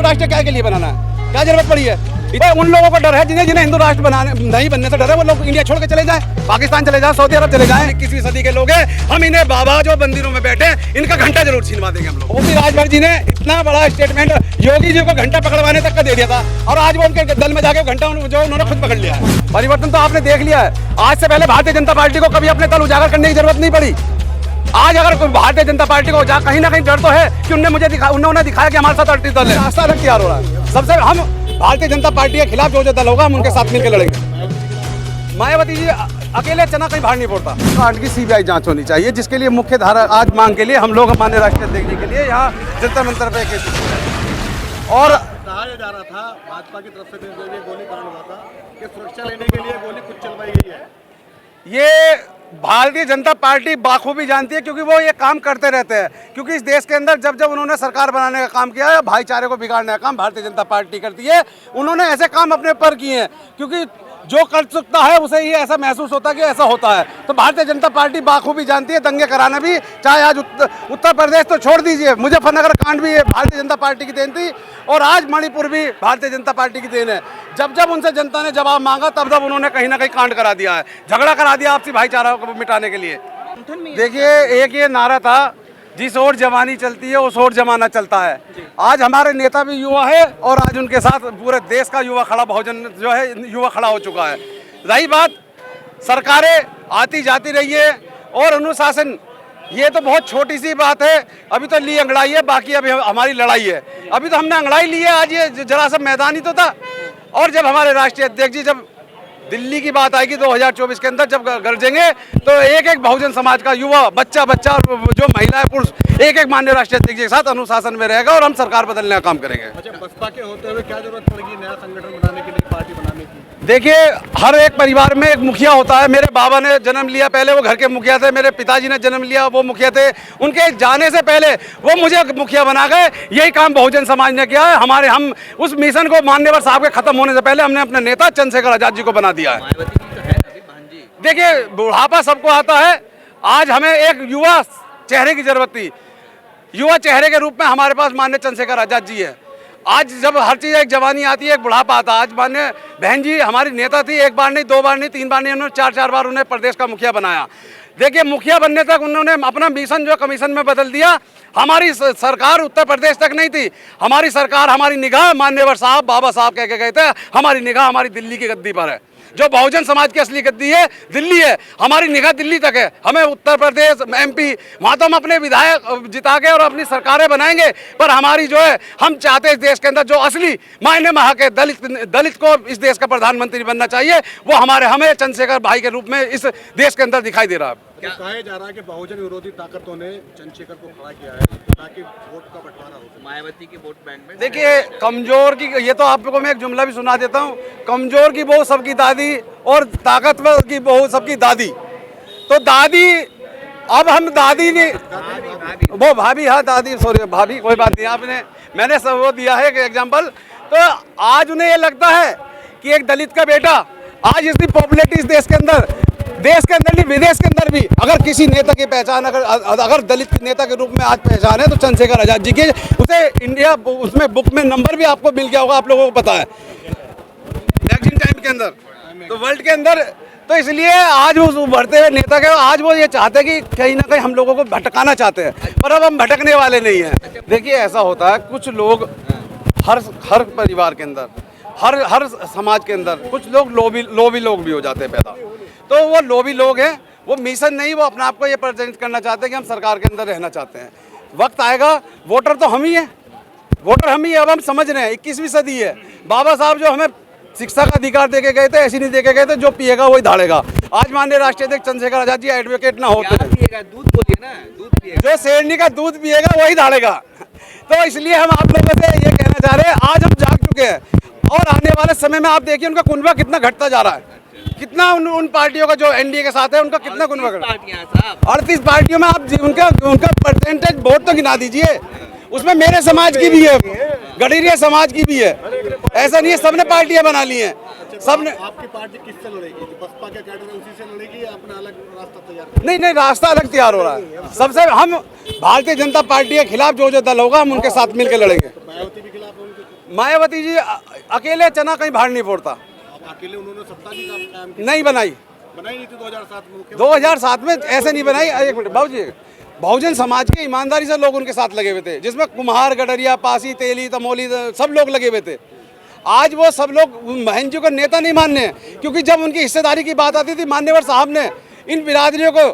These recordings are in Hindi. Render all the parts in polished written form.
हिंदू राष्ट्र क्या के लिए बनाना है, क्या जरूरत पड़ी है? उन लोगों को डर है जिन्हें हिंदू राष्ट्र बनाने नहीं बनने से डर है, वो लोग इंडिया छोड़ के चले जाएं, पाकिस्तान चले जाएं, सऊदी अरब चले जाएं। 21वीं सदी के लोग हैं, हम इन्हें बाबा जो मंदिरों में बैठे इनका घंटा जरूर छीनवा देंगे हम लोग। ओपी राजभर जी ने इतना बड़ा स्टेटमेंट योगी जी को घंटा पकड़वाने तक का दे दिया था, और आज वो उनके दल में जाके घंटा जो उन्होंने खुद पकड़ लिया है। परिवर्तन तो आपने देख लिया है। आज से पहले भारतीय जनता पार्टी को कभी अपने दल उजागर करने की जरूरत नहीं पड़ी। आज अगर कोई भारतीय जनता पार्टी को कहीं ना कहीं डर तो है कि उन्होंने दिखाया कि हमारे साथ अड़तीस दल है, रास्ता अलग तैयार हो रहा है। सबसे हम भारतीय जनता पार्टी के खिलाफ जो दल होगा हम उनके साथ मिलकर लड़ेंगे। मायावती जी अकेले चना कहीं बाहर नहीं पड़ता। कांड की सीबीआई जांच होनी चाहिए, जिसके लिए मुख्य धारा आज मांग के लिए हम लोग माननीय राष्ट्रीय देखने के लिए यहाँ जंतर मंतर पे और कहा जा रहा था भाजपा की तरफ से गोली कांड हुआ था कि सुरक्षा लेने के लिए गोली खुद चलवाई गई है। ये भारतीय जनता पार्टी बाखूबी जानती है, क्योंकि वो ये काम करते रहते हैं। क्योंकि इस देश के अंदर जब जब उन्होंने सरकार बनाने का काम किया है, भाईचारे को बिगाड़ने का काम भारतीय जनता पार्टी करती है। उन्होंने ऐसे काम अपने ऊपर किए हैं, क्योंकि जो कर सकता है उसे ही ऐसा महसूस होता है कि ऐसा होता है। तो भारतीय जनता पार्टी बाखूबी जानती है दंगे कराना भी, चाहे आज उत्तर प्रदेश तो छोड़ दीजिए, मुजफ्फरनगर कांड भी भारतीय जनता पार्टी की देन थी, और आज मणिपुर भी भारतीय जनता पार्टी की देन है। जब जब उनसे जनता ने जवाब मांगा तब तब उन्होंने कहीं ना कहीं कांड करा दिया है, झगड़ा करा दिया आपसी भाईचारा को मिटाने के लिए। देखिए, एक ये नारा था, जिस ओर जवानी चलती है उस ओर जमाना चलता है। आज हमारे नेता भी युवा है, और आज उनके साथ पूरे देश का युवा खड़ा, बहुजन जो है युवा खड़ा हो चुका है। रही बात सरकारें आती जाती रही है और अनुशासन, ये तो बहुत छोटी सी बात है। अभी तो ली अंगड़ाई है, बाकी अभी हमारी लड़ाई है। अभी तो हमने अंगड़ाई ली है, आज ये जरा सा मैदान ही तो था। और जब हमारे राष्ट्रीय अध्यक्ष जी जब दिल्ली की बात आएगी 2024 के अंदर जब गरजेंगे, तो एक एक बहुजन समाज का युवा, बच्चा और जो महिलाएं, पुरुष, एक एक माननीय राष्ट्रीय अध्यक्ष के साथ अनुशासन में रहेगा, और हम सरकार बदलने का काम करेंगे। अच्छा, बसपा के होते हुए क्या जरूरत पड़ेगी नया संगठन बनाने के लिए, पार्टी बनाने की? देखिए, हर एक परिवार में एक मुखिया होता है। मेरे बाबा ने जन्म लिया, पहले वो घर के मुखिया थे। मेरे पिताजी ने जन्म लिया, वो मुखिया थे। उनके जाने से पहले वो मुझे मुखिया बना गए। यही काम बहुजन समाज ने किया है। हम उस मिशन को माननीय साहब के खत्म होने से पहले हमने अपने नेता चंद्रशेखर आजाद जी को बना दिया है। देखिए, बुढ़ापा सबको आता है। आज हमें एक युवा चेहरे की जरूरत थी। युवा चेहरे के रूप में हमारे पास माननीय चंद्रशेखर आजाद जी है। आज जब हर चीज़ एक जवानी आती है, एक बुढ़ापा आता है। आज माननीय बहन जी हमारी नेता थी, एक बार नहीं, दो बार नहीं, तीन बार नहीं, उन्होंने चार बार उन्हें प्रदेश का मुखिया बनाया। देखिए, मुखिया बनने तक उन्होंने अपना मिशन जो कमीशन में बदल दिया। हमारी सरकार उत्तर प्रदेश तक नहीं थी, हमारी सरकार, हमारी निगाह माननीय साहब, बाबा साहब कह के गए थे, हमारी निगाह हमारी दिल्ली की गद्दी पर है। जो बहुजन समाज की असली गद्दी है दिल्ली है, हमारी निगाह दिल्ली तक है। हमें उत्तर प्रदेश, MP, वहाँ तो हम अपने विधायक जिता के और अपनी सरकारें बनाएंगे, पर हमारी जो है, हम चाहते हैं इस देश के अंदर जो असली मायने में के दलित को इस देश का प्रधानमंत्री बनना चाहिए, वो हमें चंद्रशेखर भाई के रूप में इस देश के अंदर दिखाई दे रहा है। क्या कहा जा रहा है कि बहुजन विरोधी ताकतों ने चंद्रशेखर को खड़ा किया है ताकि वोट का बंटवारा हो, मायावती के वोट बैंक में? देखिए, कमजोर की, ये तो आपको मैं एक जुमला भी सुना देता हूँ, कमजोर की बहू सबकी दादी और ताकतवर की बहू सबकी दादी। तो दादी, अब हम दादी नहीं, वो भाभी, हाँ दादी, सॉरी भाभी, कोई बात नहीं, मैंने सब वो दिया है एग्जाम्पल। तो आज उन्हें ये लगता है कि एक दलित का बेटा, आज इतनी पॉपुलरिटी इस देश के अंदर नहीं, विदेश के अंदर भी, अगर किसी नेता की पहचान अगर दलित नेता के रूप में आज पहचान है तो चंद्रशेखर आजाद जी के, उसे इंडिया उसमें बुक में नंबर भी आपको मिल गया होगा, आप लोगों को पता है, मैगजीन टाइम के अंदर, तो वर्ल्ड के अंदर। तो इसलिए आज उस उभरते हुए नेता के, आज वो ये चाहते हैं कि कहीं ना कहीं हम लोगों को भटकाना चाहते हैं, पर अब हम भटकने वाले नहीं हैं। देखिए, ऐसा होता है, कुछ लोग हर परिवार के अंदर, हर समाज के अंदर कुछ लोग लोभी लोग भी हो जाते हैं पैदा। तो वो लोभी लोग हैं, वो मिशन नहीं, वो अपने आप को ये प्रेजेंट करना चाहते हैं कि हम सरकार के अंदर रहना चाहते हैं। वक्त आएगा, वोटर तो हम ही हैं, वोटर हम ही। अब हम समझ रहे हैं 21वीं सदी है। बाबा साहब जो हमें शिक्षा का अधिकार देके गए थे, ऐसे नहीं देके गए थे जो पिएगा वही धाड़ेगा। आज माननीय राष्ट्रीय अध्यक्ष चंद्रशेखर आजाद जी एडवोकेट ना होते, दूध बोलिए ना, दूध पिएगा, जो शेरनी का दूध पिएगा वही धाड़ेगा। तो इसलिए हम आप लोगों से ये कहना चाह रहे हैं, आज हम जाग चुके हैं, और आने वाले समय में आप देखिए उनका कुनबा कितना घटता जा रहा है, कितना उन पार्टियों का जो एनडीए के साथ है उनका कितना कुनबा घटा। 38 पार्टियों में आप उनका परसेंटेज वोट तो गिना दीजिए, उसमें मेरे समाज की भी है, गडीरिया समाज की भी है। ऐसा नहीं है सबने पार्टियां बना ली हैं, सबने। आपकी पार्टी किससे लड़ेगी? बसपा के कैडर है उसी से लड़ेगी या अपना अलग रास्ता तैयार? नहीं, रास्ता अलग तैयार हो रहा है। सबसे हम भारतीय जनता पार्टी के खिलाफ जो दल होगा हम उनके साथ मिलकर लड़ेंगे। मायावती के खिलाफ उनके? मायावती जी अकेले चना कहीं भाड़ नहीं फोड़ता, अब अकेले उन्होंने सत्ता की कायम की, नहीं बनाई। बनाई नहीं थी 2007 में। 2007 में ऐसे नहीं बनाई। एक मिनट बाबू जी, बहुजन समाज के ईमानदारी से लोग उनके साथ लगे हुए थे, जिसमें कुम्हार, गडरिया, पासी, तेली, तमोली सब लोग लगे हुए थे। आज वो सब लोग बहन जी को नेता नहीं मानने, क्योंकि जब उनकी हिस्सेदारी की बात आती थी मान्यवर साहब ने इन बिरादरियों को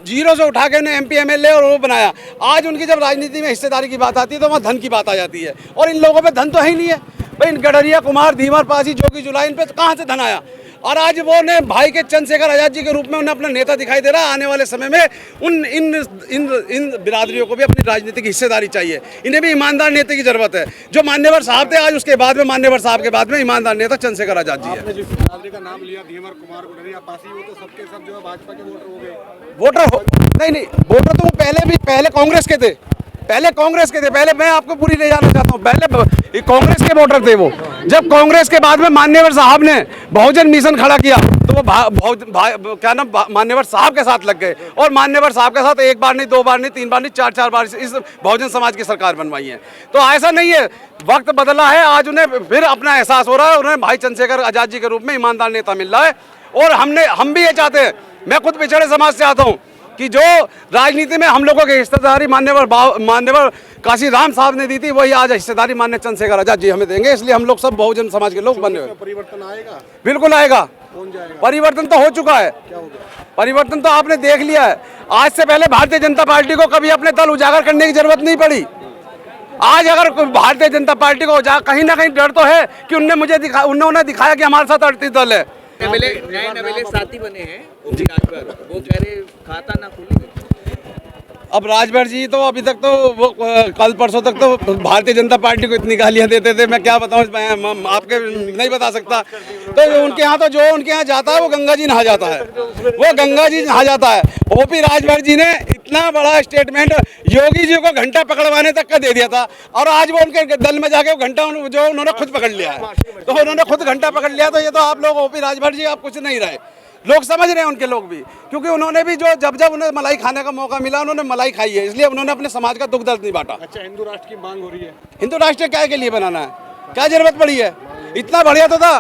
जीरो से उठा के उन्हें MP MLA और वो बनाया। आज उनकी जब राजनीति में हिस्सेदारी की बात आती है तो वहाँ धन की बात आ जाती है, और इन लोगों पे धन तो है ही नहीं है भाई। इन गडरिया, कुमार, धीवर, पासी, जोगी, जुलाई, इन पे कहाँ से धन आया? और आज वो ने भाई के चंद्रशेखर आजाद जी के रूप में उन्हें अपना नेता दिखाई दे रहा है। आने वाले समय में उन इन इन इन बिरादरियों को भी अपनी राजनीतिक हिस्सेदारी चाहिए, इन्हें भी ईमानदार नेता की जरूरत है। जो मान्यवर साहब थे, आज उसके बाद में मान्यवर साहब के बाद में ईमानदार नेता चंद्रशेखर आजाद जी है। आपने जिस बिरादरी का नाम लिया, धीवर, कुमार, गुडरिया, पासी, वो तो सबके सब जो है भाजपा के वोटर हो गए। नहीं, वोटर तो वो पहले कांग्रेस के थे, पहले मैं आपको पूरी ले जाना चाहता हूँ। पहले कांग्रेस के वोटर थे वो। जब कांग्रेस के बाद में मान्यवर साहब ने बहुजन मिशन खड़ा किया तो वो क्या नाम मान्यवर साहब के साथ लग गए, और मान्यवर साहब के साथ एक बार नहीं, दो बार नहीं, तीन बार नहीं, चार बार इस बहुजन समाज की सरकार बनवाई है। तो ऐसा नहीं है, वक्त बदला है, आज उन्हें फिर अपना एहसास हो रहा है, उन्हें भाई चंद्रशेखर आजाद जी के रूप में ईमानदार नेता मिल रहा है। और हम भी ये चाहते हैं, मैं खुद पिछड़े समाज से आता हूँ, कि जो राजनीति में हम लोगों की हिस्सेदारी मान्यवर काशीराम साहब ने दी थी, वही आज हिस्सेदारी मान्य चंद्रशेखर आजाद जी हमें देंगे। इसलिए हम लोग सब बहुजन समाज के लोग बने हुए। परिवर्तन आएगा? बिल्कुल आएगा। कौन जाएगा? परिवर्तन तो हो चुका है। क्या हो गया? परिवर्तन तो आपने देख लिया है। आज से पहले भारतीय जनता पार्टी को कभी अपने दल उजागर करने की जरूरत नहीं पड़ी। आज अगर भारतीय जनता पार्टी को कहीं ना कहीं डर तो है कि उन्होंने दिखाया कि हमारे साथ 38 दल है। नए साथी बने हैं ओपी राजभर, वो कह रहे खाता ना खुलेगा। अब राजभर जी तो अभी तक तो वो कल परसों तक तो भारतीय जनता पार्टी को इतनी गालियां देते थे, मैं क्या बताऊं, आपके नहीं बता सकता। तो उनके यहाँ उनके यहाँ जाता है, वो गंगा जी नहा जाता है, वो गंगा जी नहा जाता है। ओपी राजभर जी ने इतना बड़ा स्टेटमेंट योगी जी को घंटा पकड़वाने तक का दे दिया था, और आज वो उनके दल में जाके वो घंटा जो उन्होंने खुद पकड़ लिया है। तो उन्होंने खुद घंटा पकड़ लिया, तो ये तो आप लोग ओपी राजभर जी आप कुछ नहीं रहे, लोग समझ रहे हैं उनके लोग भी, क्योंकि उन्होंने भी जब उन्हें मलाई खाने का मौका मिला उन्होंने मलाई खाई है, इसलिए उन्होंने अपने समाज का दुख दर्द नहीं बांटा। अच्छा, हिंदू राष्ट्र की मांग हो रही है। हिंदू राष्ट्र क्या के लिए बनाना है? क्या जरूरत पड़ी है? इतना बढ़िया तो था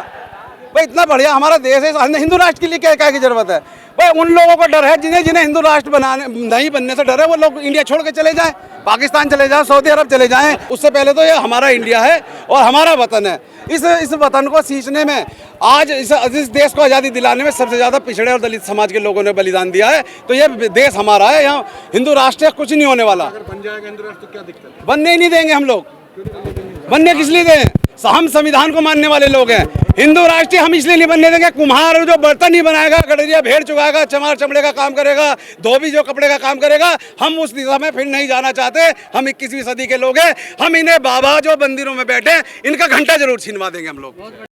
भाई, इतना बढ़िया हमारा देश है, हिंदू राष्ट्र के लिए क्या की जरूरत है भाई? उन लोगों को डर है जिन्हें हिंदू राष्ट्र नहीं बनने से डर है, वो लोग इंडिया छोड़ के चले जाएं, पाकिस्तान चले जाएं, सऊदी अरब चले जाएं। उससे पहले तो ये हमारा इंडिया है और हमारा वतन है। इस वतन को सींचने में, आज इस देश को आज़ादी दिलाने में सबसे ज़्यादा पिछड़े और दलित समाज के लोगों ने बलिदान दिया है। तो ये देश हमारा है, यहाँ हिंदू राष्ट्र कुछ नहीं होने वाला। अगर बन जाएगा हिंदू राष्ट्र तो क्या दिक्कत है? बनने ही नहीं देंगे हम लोग। बनने किस लिए दें? हम संविधान को मानने वाले लोग हैं। हिंदू राष्ट्र हम इसलिए नहीं बनने देंगे, कुम्हार जो बर्तन नहीं बनाएगा, गडरिया भेड़ चुगाएगा, चमार चमड़े का काम करेगा, धोबी जो कपड़े का काम करेगा, हम उस दिशा में फिर नहीं जाना चाहते। हम 21वीं सदी के लोग हैं। हम इन्हें बाबा जो मंदिरों में बैठे इनका घंटा जरूर छीनवा देंगे हम लोग।